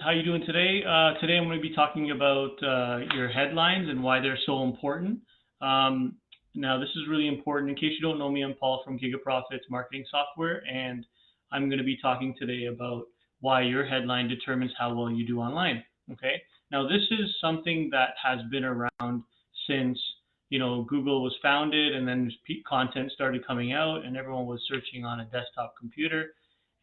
How you doing today? Today I'm going to be talking about your headlines and why they're so important. Um, Now, this is really important. In case you don't know me, I'm Paul from GigaProfits Marketing Software, and I'm going to be talking today about why your headline determines how well you do online. Okay. Now, this is something that has been around since Google was founded, and then content started coming out, and everyone was searching on a desktop computer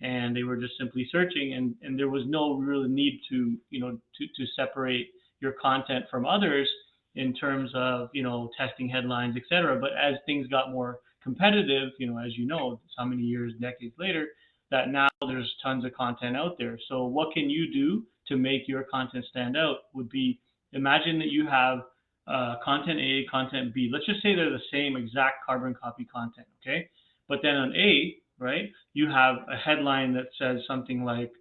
and they were just simply searching, and there was no real need to to separate your content from others in terms of testing headlines, etc. But as things got more competitive, as you know, how many years, decades later, that now there's tons of content out there. So what can you do to make your content stand out would be, imagine that you have content A, content B. Let's just say they're the same exact carbon copy content, okay? But then on A, right, you have a headline that says something like,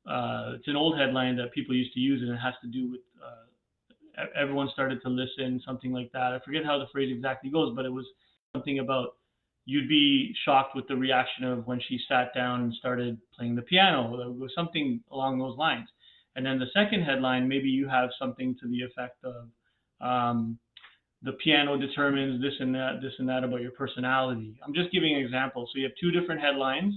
it's an old headline that people used to use, and it has to do with everyone started to listen, something like that. I forget how the phrase exactly goes, but it was something about you'd be shocked with the reaction of when she sat down and started playing the piano. It was something along those lines. And then the second headline, maybe you have something to the effect of, the piano determines this and that about your personality. I'm just giving an example. So you have two different headlines,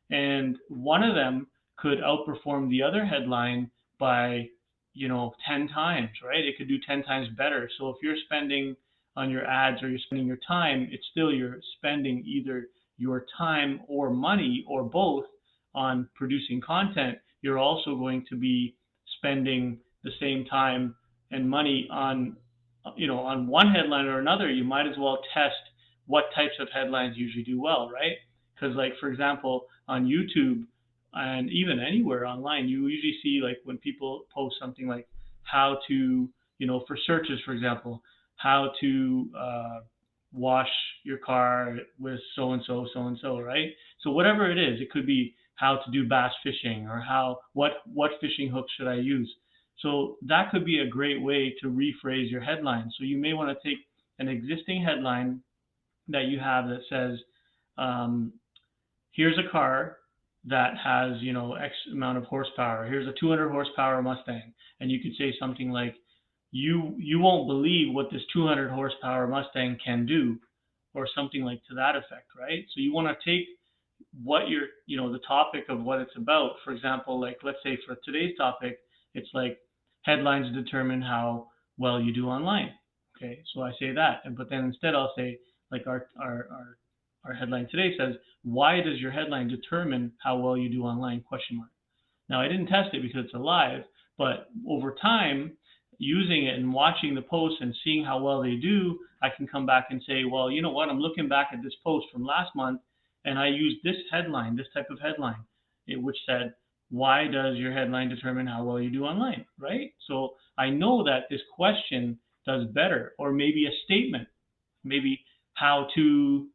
and one of them could outperform the other headline by 10 times, right? It could do 10 times better. So if you're spending on your ads or you're spending your time, it's still you're spending either your time or money or both on producing content. You're also going to be spending the same time and money on one headline or another. You might as well test what types of headlines usually do well, right? Because, like, for example, on YouTube and even anywhere online, you usually see, like, when people post something like how to, for searches, for example, how to wash your car with so and so, right? So whatever it is, it could be how to do bass fishing, or what fishing hook should I use. So that could be a great way to rephrase your headline. So you may want to take an existing headline that you have that says, here's a car that has, X amount of horsepower. Here's a 200 horsepower Mustang. And you could say something like, you won't believe what this 200 horsepower Mustang can do, or something like to that effect, right? So you want to take what the topic of what it's about. For example, like, let's say for today's topic, it's like headlines determine how well you do online. Okay, so I say that, but then instead I'll say, like, our headline today says, why does your headline determine how well you do online? Question mark. Now, I didn't test it because it's alive, but over time, using it and watching the posts and seeing how well they do, I can come back and say, well, you know what? I'm looking back at this post from last month, and I used this headline, this type of headline, which said, why does your headline determine how well you do online, right? So I know that this question does better, or maybe a statement, maybe how to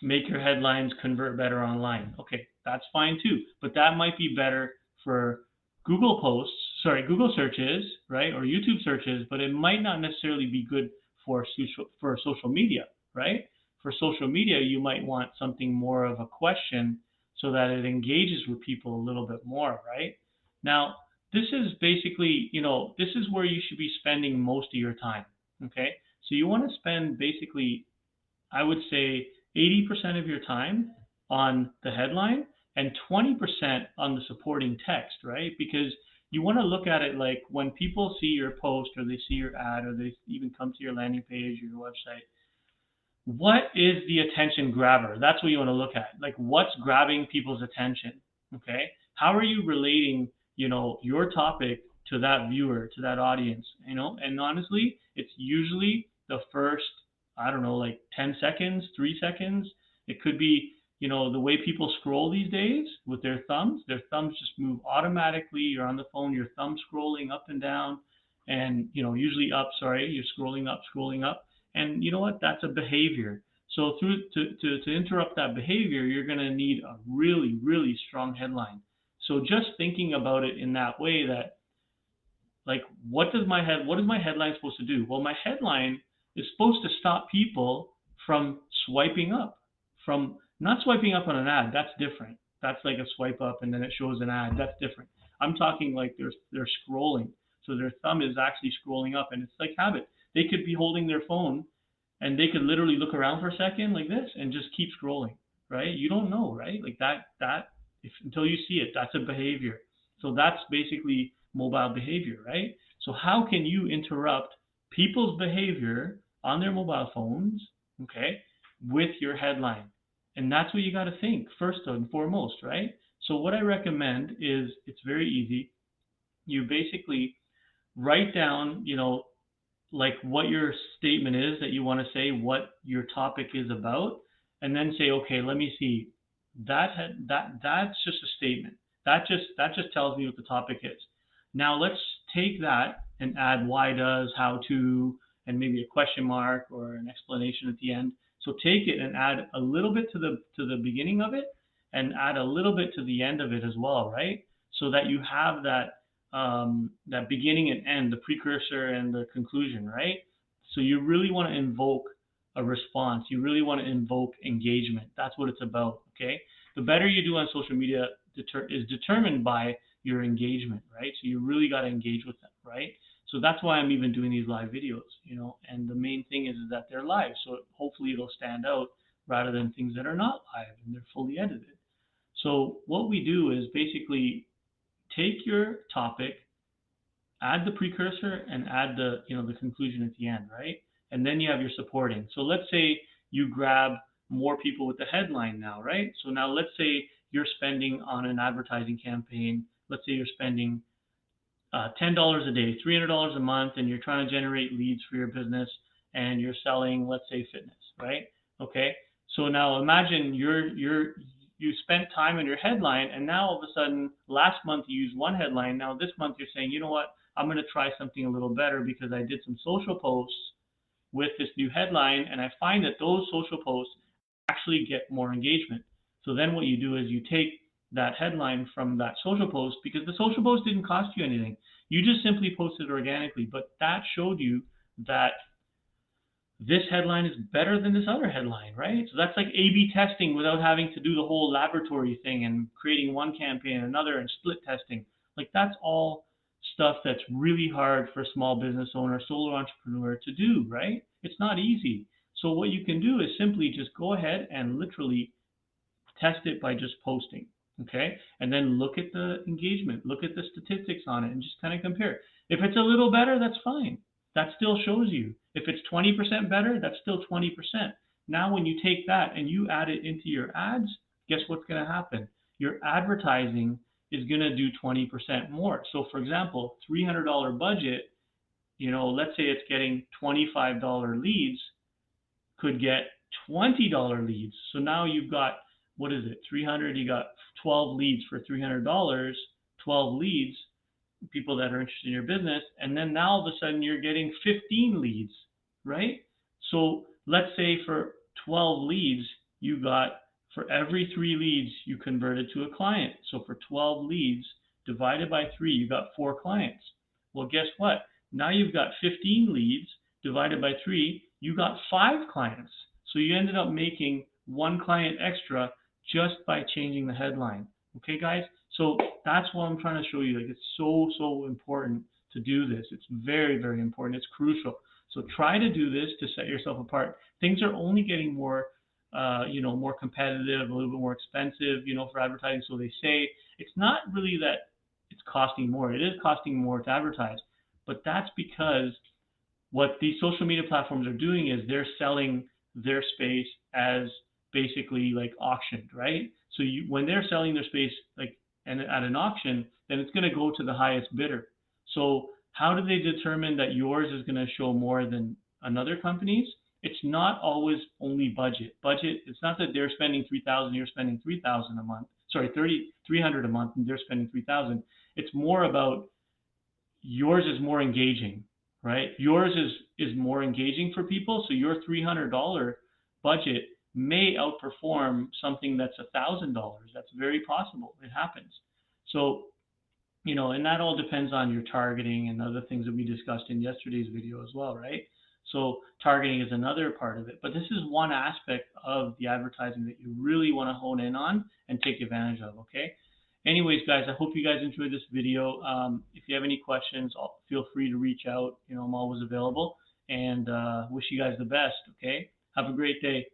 make your headlines convert better online. Okay, that's fine too, but that might be better for Google searches, right, or YouTube searches, but it might not necessarily be good for social media, right? For social media, you might want something more of a question so that it engages with people a little bit more, right? Now, this is basically, this is where you should be spending most of your time, okay? So you want to spend basically, I would say, 80% of your time on the headline and 20% on the supporting text, right? Because you want to look at it like when people see your post, or they see your ad, or they even come to your landing page or your website, what is the attention grabber? That's what you want to look at. Like, what's grabbing people's attention? Okay. How are you relating, your topic to that viewer, to that audience? And honestly, it's usually the first, I don't know, like 10 seconds, 3 seconds. It could be, the way people scroll these days with their thumbs just move automatically. You're on the phone, your thumb scrolling up and down, and, usually up, you're scrolling up. And you know what? That's a behavior. So to interrupt that behavior, you're going to need a really, really strong headline. So just thinking about it in that way, that, like, what is my headline supposed to do? Well, my headline is supposed to stop people from swiping up, from not swiping up on an ad. That's different. That's like a swipe up and then it shows an ad. That's different. I'm talking like they're scrolling. So their thumb is actually scrolling up, and it's like habit. They could be holding their phone and they could literally look around for a second like this and just keep scrolling, right? You don't know, right? Like that if until you see it, that's a behavior. So that's basically mobile behavior, right? So how can you interrupt people's behavior on their mobile phones, okay, with your headline? And that's what you got to think first and foremost, right? So what I recommend is it's very easy. You basically write down, like what your statement is that you want to say, what your topic is about, and then say, okay, let me see. That's just a statement. That just tells me what the topic is. Now let's take that and add why does, how to, and maybe a question mark or an explanation at the end. So take it and add a little bit to the beginning of it, and add a little bit to the end of it as well, right? So that you have that beginning and end, the precursor and the conclusion, right? So you really want to invoke a response. You really want to invoke engagement. That's what it's about, okay? The better you do on social media is determined by your engagement, right? So you really got to engage with them, right? So that's why I'm even doing these live videos, and the main thing is that they're live. So hopefully it'll stand out rather than things that are not live and they're fully edited. So what we do is basically take your topic, add the precursor, and add the conclusion at the end, right? And then you have your supporting. So let's say you grab more people with the headline now, right? So now let's say you're spending on an advertising campaign. Let's say you're spending $10 a day, $300 a month, and you're trying to generate leads for your business, and you're selling, let's say, fitness, right? Okay. So now imagine you spent time on your headline, and now all of a sudden, last month you used one headline. Now this month you're saying, you know what? I'm going to try something a little better because I did some social posts with this new headline, and I find that those social posts actually get more engagement. So then what you do is you take that headline from that social post, because the social post didn't cost you anything. You just simply posted organically, but that showed you that this headline is better than this other headline, right? So that's like A/B testing without having to do the whole laboratory thing and creating one campaign, another, and split testing. Like that's all stuff that's really hard for a small business owner, solo entrepreneur to do, right? It's not easy. So what you can do is simply just go ahead and literally test it by just posting, okay? And then look at the engagement, look at the statistics on it, and just kind of compare. If it's a little better, that's fine. That still shows you. If it's 20% better, that's still 20%. Now, when you take that and you add it into your ads, guess what's going to happen? Your advertising is going to do 20% more. So, for example, $300 budget, let's say it's getting $25 leads, could get $20 leads. So now you've got, what is it, 300, you got 12 leads for $300, 12 leads, people that are interested in your business, and then now all of a sudden you're getting 15 leads, right? So let's say for 12 leads, you got, for every 3 leads, you converted to a client. So for 12 leads divided by 3, you got 4 clients. Well, guess what? Now you've got 15 leads divided by 3, you got 5 clients. So you ended up making 1 client extra just by changing the headline. Okay, guys? So that's what I'm trying to show you. Like, it's so important to do this. It's very, very important. It's crucial. So try to do this to set yourself apart. Things are only getting more, more competitive, a little bit more expensive, for advertising. So they say it's not really that it's costing more. It is costing more to advertise, but that's because what these social media platforms are doing is they're selling their space as basically like auctioned, right? So when they're selling their space and at an auction, then it's going to go to the highest bidder. So how do they determine that yours is going to show more than another company's? It's not always only budget. It's not that they're spending $3,000, you're spending $3,000 a month. Sorry, $300 a month, and they're spending $3,000. It's more about yours is more engaging, right? Yours is more engaging for people, so your $300 budget may outperform something that's $1,000. That's very possible. It happens. So, and that all depends on your targeting and other things that we discussed in yesterday's video as well, right? So targeting is another part of it. But this is one aspect of the advertising that you really want to hone in on and take advantage of, okay? Anyways, guys, I hope you guys enjoyed this video. If you have any questions, feel free to reach out. I'm always available, and wish you guys the best, okay? Have a great day.